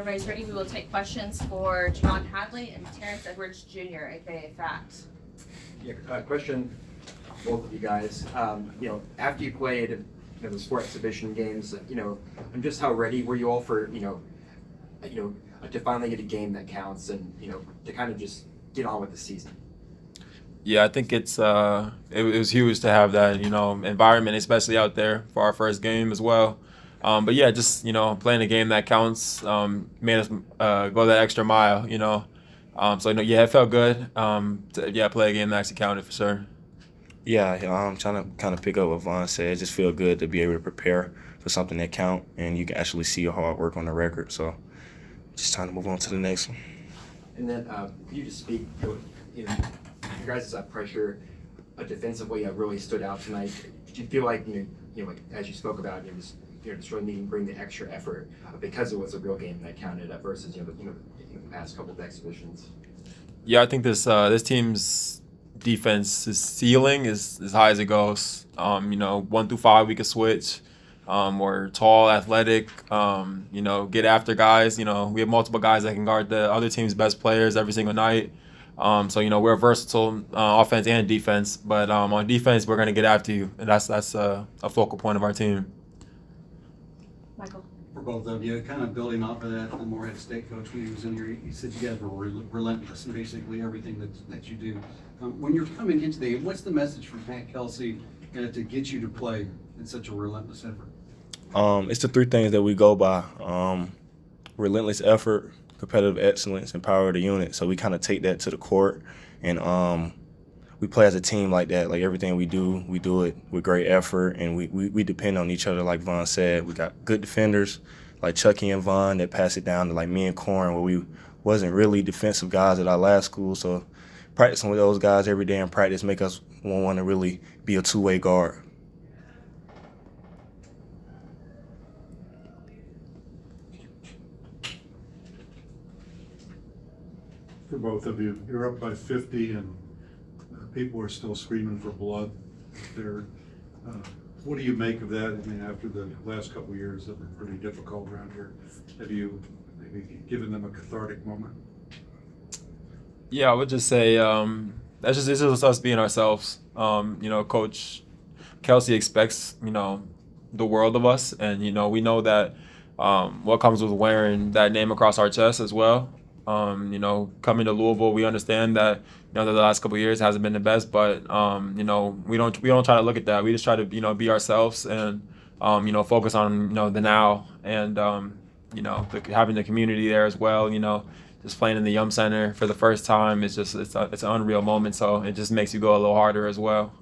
everybody's ready, we will take questions for Javon Hadley and Terrence Edwards Jr., aka Fact. Yeah, question, both of you guys. After you played the sport exhibition games, and just how ready were you all for, to finally get a game that counts and, to kind of just get on with the season? Yeah, I think it was huge to have that, environment, especially out there for our first game as well. But yeah, just, playing a game that counts made us go that extra mile, So, it felt good to play a game that actually counted for sure. Yeah, I'm trying to kind of pick up what Vaughn said. It just feels good to be able to prepare for something that count, and you can actually see your hard work on the record. So just time to move on to the next one. And then can you just speak, your guys' pressure defensively really stood out tonight. Did you feel like, like as you spoke about, just really needing to bring the extra effort because it was a real game that counted versus, the past couple of exhibitions? Yeah, I think this team's defense's ceiling is as high as it goes. 1 through 5 we could switch. We're tall, athletic, get after guys. We have multiple guys that can guard the other team's best players every single night. So we're versatile offense and defense. But on defense, we're going to get after you, and that's a focal point of our team. Michael. For both of you, kind of building off of that, the Morehead State coach, when he was in here, he said you guys were relentless in basically everything that you do. When you're coming into the game, what's the message from Pat Kelsey to get you to play in such a relentless effort? It's the 3 things that we go by: relentless effort, competitive excellence, and power of the unit. So we kind of take that to the court, and we play as a team like that. Like everything we do it with great effort, and we depend on each other. Like Vaughn said, we got good defenders like Chucky and Vaughn that pass it down to like me and Corin, where we wasn't really defensive guys at our last school. So practicing with those guys every day in practice make us want to really be a two-way guard. For both of you, you're up by 50 and people are still screaming for blood there. What do you make of that? I mean, after the last couple of years that were pretty difficult around here, have you maybe given them a cathartic moment? Yeah, I would just say this is us being ourselves. Coach Kelsey expects the world of us, and we know that what comes with wearing that name across our chest as well. Coming to Louisville, we understand that the last couple of years hasn't been the best, but we don't try to look at that. We just try to be ourselves and focus on the now and having the community there as well. Just playing in the Yum Center for the first time it's an unreal moment. So it just makes you go a little harder as well.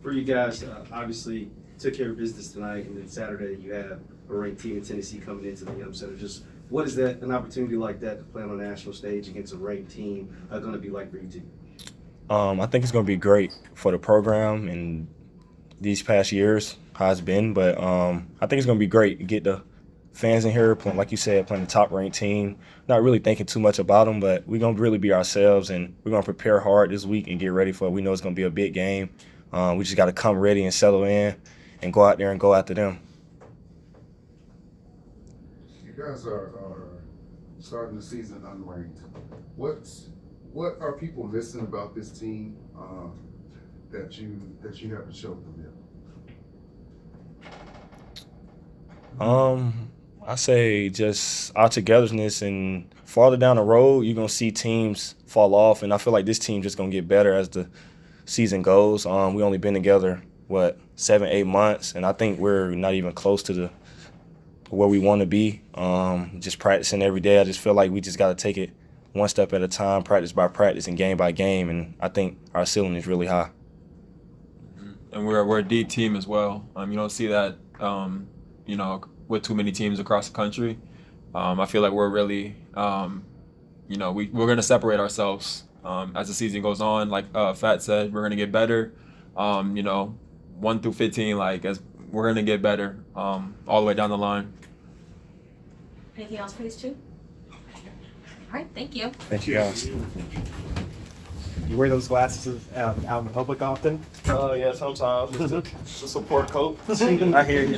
For you guys, obviously took care of business tonight, and then Saturday you have a ranked team in Tennessee coming into the Yum Center. Just what is an opportunity like that to play on a national stage against a ranked team going to be like for you two? I think it's going to be great for the program and these past years, how it's been. But I think it's going to be great to get the fans in here, playing, like you said, playing the top-ranked team. Not really thinking too much about them, but we're going to really be ourselves, and we're going to prepare hard this week and get ready for it. We know it's going to be a big game. We just got to come ready and settle in and go out there and go after them. You guys are starting the season unranked. What are people missing about this team that you have to show them? I say just our togetherness, and farther down the road, you're gonna see teams fall off, and I feel like this team just gonna get better as the season goes. We only been together 7-8 months, and I think we're not even close to where we want to be. Just practicing every day. I just feel like we just got to take it one step at a time, practice by practice and game by game, and I think our ceiling is really high. And we're a deep team as well. You don't see that with too many teams across the country. I feel like we're really we're going to separate ourselves as the season goes on. Like Fat said, we're going to get better. 1 through 15, as we're going to get better all the way down the line. Anything else for these two? All right, thank you. Thank you, guys. You wear those glasses out in public often? Yeah, sometimes. Just a support coat. I hear you.